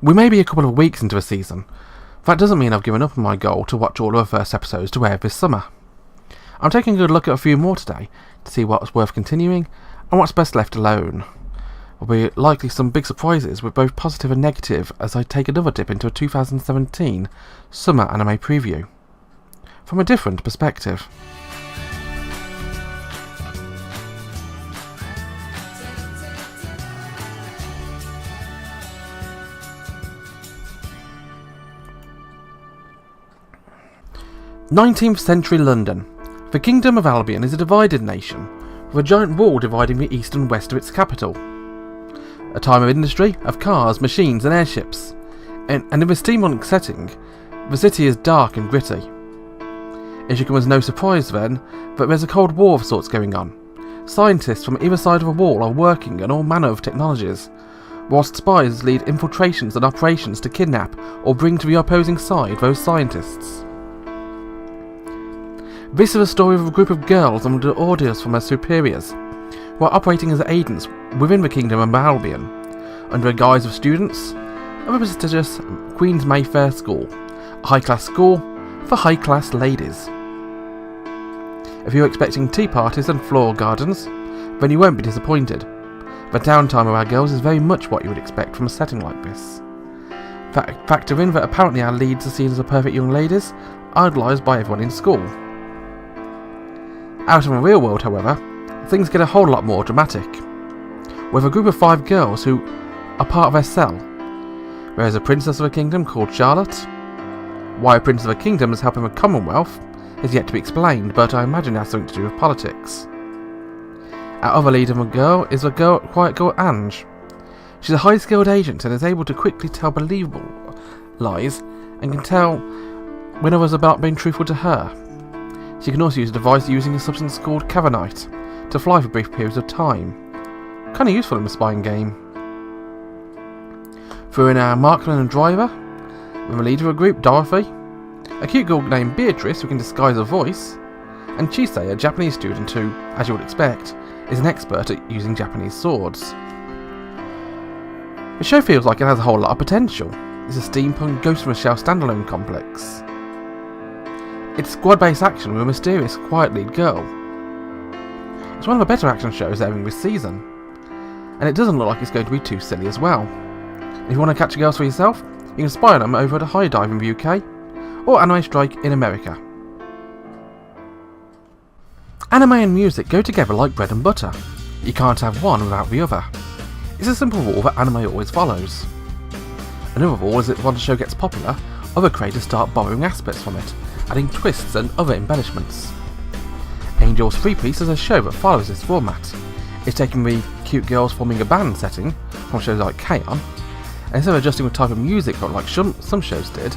We may be a couple of weeks into a season. That doesn't mean I've given up on my goal to watch all of the first episodes to air this summer. I'm taking a good look at a few more today to see what's worth continuing and what's best left alone. There'll be likely some big surprises with both positive and negative as I take another dip into a 2017 summer anime preview from a different perspective. "19th century London. The Kingdom of Albion is a divided nation, with a giant wall dividing the east and west of its capital. A time of industry, of cars, machines and airships, and in the steampunk setting, the city is dark and gritty. It should come as no surprise then that there's a cold war of sorts going on. Scientists from either side of the wall are working on all manner of technologies, whilst spies lead infiltrations and operations to kidnap or bring to the opposing side those scientists. This is a story of a group of girls under orders from their superiors, who are operating as agents within the Kingdom of Albion, under a guise of students of a prestigious Queen's Mayfair School, a high-class school for high-class ladies. If you're expecting tea parties and floral gardens, then you won't be disappointed. The downtime of our girls is very much what you would expect from a setting like this. Factor in that apparently our leads are seen as the perfect young ladies, idolised by everyone in school. Out in the real world, however, things get a whole lot more dramatic. With a group of 5 girls who are part of their cell. There is a princess of a kingdom called Charlotte. Why a prince of a kingdom is helping the Commonwealth is yet to be explained, but I imagine it has something to do with politics. Our other lead of a girl is the quiet girl Ange. She's a high-skilled agent and is able to quickly tell believable lies and can tell when others are about being truthful to her. She can also use a device using a substance called cavernite to fly for brief periods of time. Kinda useful in the spying game. Through in our marksman and driver, with the leader of a group, Dorothy, a cute girl named Beatrice who can disguise her voice, and Chisei, a Japanese student who, as you would expect, is an expert at using Japanese swords. The show feels like it has a whole lot of potential. It's a steampunk Ghost from a Shell standalone complex. It's squad-based action with a mysterious, quiet lead girl. It's one of the better action shows airing this season, and it doesn't look like it's going to be too silly as well. If you want to catch the girls for yourself, you can spy on them over at a High Dive in the UK, or Anime Strike in America. Anime and music go together like bread and butter. You can't have one without the other. It's a simple rule that anime always follows. Another rule is that once a show gets popular, other creators start borrowing aspects from it, adding twists and other embellishments. Angel's Three-Piece is a show that follows this format. It's taking the cute girls forming a band setting from shows like K-On! And instead of adjusting the type of music like some shows did,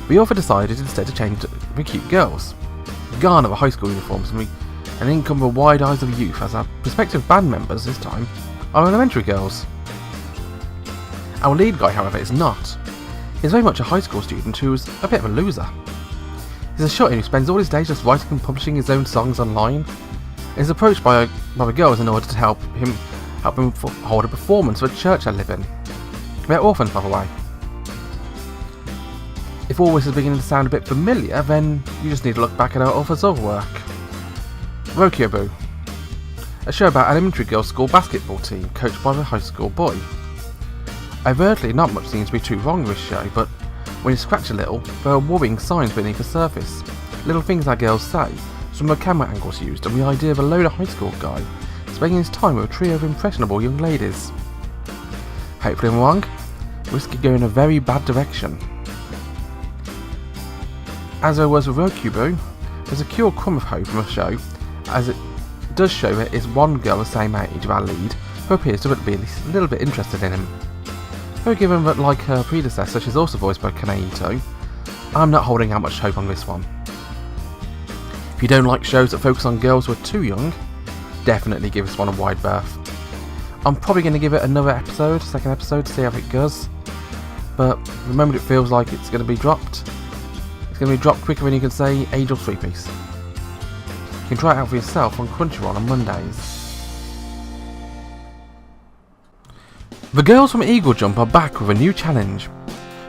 the author decided instead to change the cute girls. Gone are the high school uniforms and encumber wide eyes of youth as our prospective band members this time are elementary girls. Our lead guy, however, is not. He's very much a high school student who's a bit of a loser. He's a shut-in who spends all his days just writing and publishing his own songs online, and is approached by the girls in order to help him hold a performance for a church I live in. They're orphans, by the way. If all this is beginning to sound a bit familiar, then you just need to look back at our author's other work. Rokyobu, a show about an elementary girls' school basketball team coached by a high school boy. Overtly, not much seems to be too wrong with this show, but when you scratch a little, there are worrying signs beneath the surface. Little things our girls say, some of the camera angles used, and the idea of a loner high school guy spending his time with a trio of impressionable young ladies. Hopefully I'm wrong, this could go in a very bad direction. As there was with Rokyobu, there's a cure crumb of hope from the show, as it does show there is one girl the same age of our lead who appears to be at least a little bit interested in him. Though given that, like her predecessor, she's also voiced by Kanehito, I'm not holding out much hope on this one. If you don't like shows that focus on girls who are too young, definitely give this one a wide berth. I'm probably going to give it another second episode, to see how it goes, but the moment it feels like it's going to be dropped, it's going to be dropped quicker than you can say Angel Three-Piece. You can try it out for yourself on Crunchyroll on Mondays. The girls from Eagle Jump are back with a new challenge,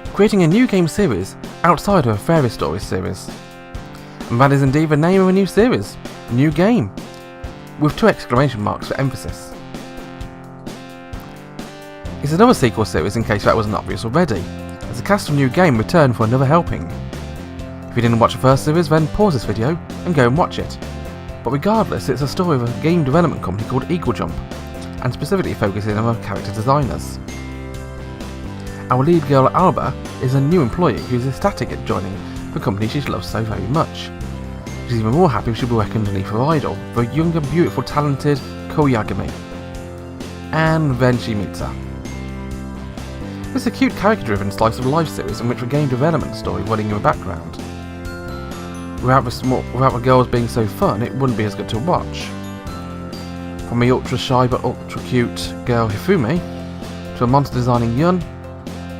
creating a new game series outside of a fairy stories series. And that is indeed the name of a new series, New Game, with 2 exclamation marks for emphasis. It's another sequel series in case that wasn't obvious already, as the cast of New Game return for another helping. If you didn't watch the first series, then pause this video and go and watch it. But regardless, it's a story of a game development company called Eagle Jump, and specifically focusing on character designers. Our lead girl Alba is a new employee who's ecstatic at joining the company she loves so very much. She's even more happy she'll be working underneath her idol, the young and beautiful talented Koyagami. And then she meets her. It's a cute character-driven slice of life series in which the game development story running in the background. Without the girls being so fun, it wouldn't be as good to watch. From the ultra shy but ultra cute girl Hifumi, to a monster designing Yun,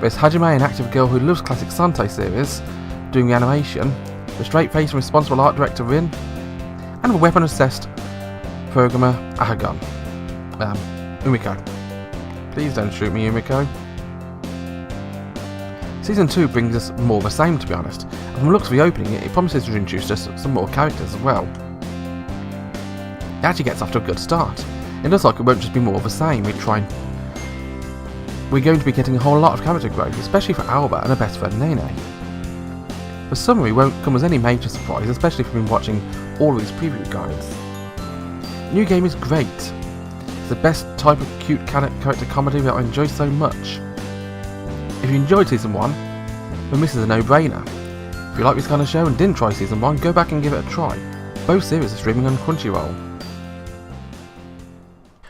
there's Hajime, an active girl who loves classic Sante series, doing the animation, the straight-faced and responsible art director Rin, and the weapon-obsessed programmer Ahagon. Umiko. Please don't shoot me, Umiko. Season 2 brings us more of the same, to be honest, and from the looks of the opening, it promises to introduce us some more characters as well. It actually gets off to a good start. It looks like it won't just be more of the same. We're going to be getting a whole lot of character growth, especially for Alba and her best friend Nene. The summary won't come as any major surprise, especially if you've been watching all of these preview guides. New Game is great. It's the best type of cute character comedy that I enjoy so much. If you enjoyed Season 1, then this is a no-brainer. If you like this kind of show and didn't try Season 1, go back and give it a try. Both series are streaming on Crunchyroll.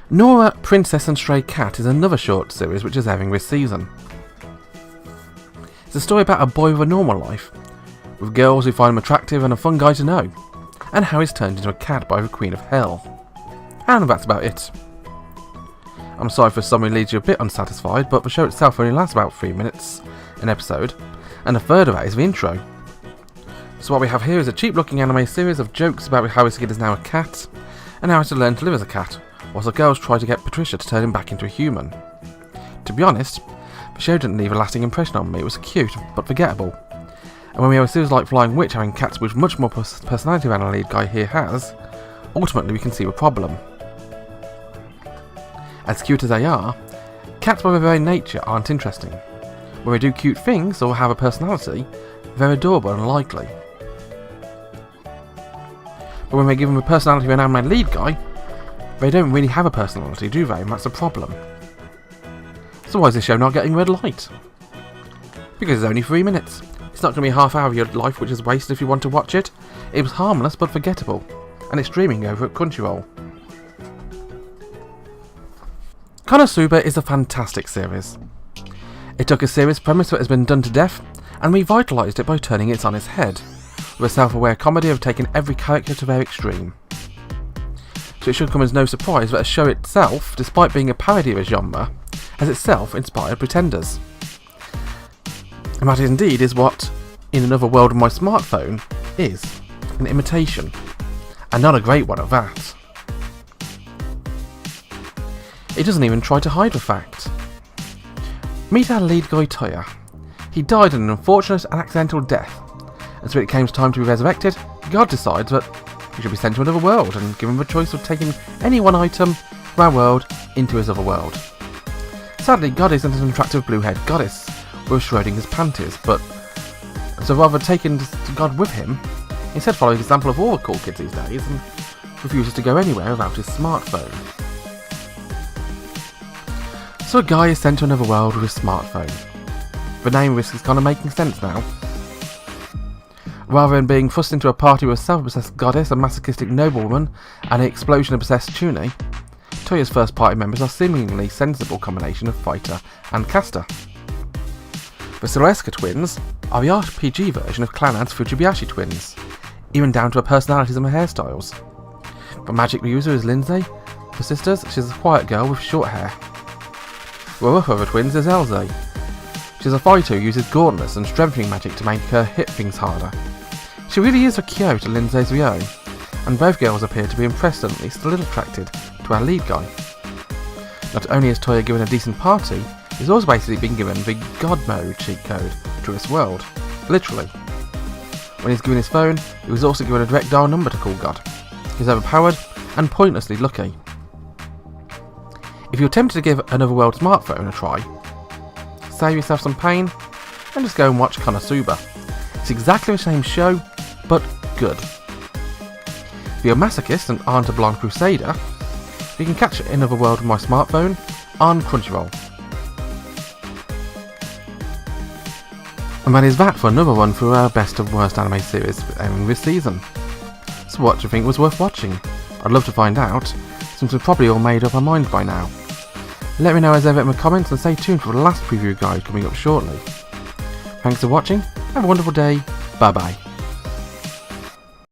Nora, Princess and Stray Cat is another short series which is airing this season. It's a story about a boy with a normal life, with girls who find him attractive and a fun guy to know, and how he's turned into a cat by the Queen of Hell. And that's about it. I'm sorry if the summary leaves you a bit unsatisfied, but the show itself only lasts about 3 minutes an episode, and a third of that is the intro. So what we have here is a cheap looking anime series of jokes about how his kid is now a cat, and how to learn to live as a cat, whilst the girls try to get Patricia to turn him back into a human. To be honest, the show didn't leave a lasting impression on me. It was cute, but forgettable. And when we have a series like Flying Witch having cats with much more personality than our lead guy here has, ultimately we can see the problem. As cute as they are, cats by their very nature aren't interesting. When they do cute things or have a personality, they're adorable and likely. But when they give them a personality of an anime lead guy, they don't really have a personality, do they? And that's a problem. So why is this show not getting red light? Because it's only 3 minutes. It's not going to be a half hour of your life which is wasted if you want to watch it. It was harmless but forgettable, and it's streaming over at Crunchyroll. Konosuba is a fantastic series. It took a series premise that has been done to death and revitalised it by turning it on its head, with a self-aware comedy of taking every character to their extreme. So it should come as no surprise that a show itself, despite being a parody of a genre, has itself inspired Pretenders. And that indeed is what In Another World on My Smartphone is, an imitation, and not a great one at that. It doesn't even try to hide the fact. Meet our lead guy Toya. He died in an unfortunate and accidental death, and so when it came time to be resurrected, God decides that he should be sent to another world and given the choice of taking any one item from our world into his other world. Sadly, God isn't an attractive blue-haired goddess with Schrodinger's panties, but so rather taking God with him, instead follows the example of all the cool kids these days and refuses to go anywhere without his smartphone. So a guy is sent to another world with his smartphone. The name risk is kind of making sense now. Rather than being thrust into a party with a self-obsessed goddess, a masochistic noblewoman, and an explosion of possessed Chuni, Toya's first party members are seemingly sensible combination of fighter and caster. The Celestica twins are the RPG version of Clannad's Fujibayashi twins, even down to her personalities and her hairstyles. The magic user is Lindsay. For sisters, she's a quiet girl with short hair. The rougher of the twins is Elze. She's a fighter who uses gauntlets and strengthening magic to make her hit things harder. She really is a Kyo to Lindsay's Ryo, and both girls appear to be impressed and at least a little attracted to our lead guy. Not only is Toya given a decent party, he's also basically been given the God Mode cheat code to this world. Literally. When he's given his phone, he was also given a direct dial number to call God. He's overpowered and pointlessly lucky. If you're tempted to give another world smartphone a try, save yourself some pain and just go and watch Konosuba. It's exactly the same show, but good. If you're a masochist and aren't a blind crusader, you can catch Another World with my smartphone on Crunchyroll. And that is that for another one for our best of worst anime series airing this season. So what do you think was worth watching? I'd love to find out, since we've probably all made up our minds by now. Let me know as ever in the comments and stay tuned for the last preview guide coming up shortly. Thanks for watching, have a wonderful day, bye bye.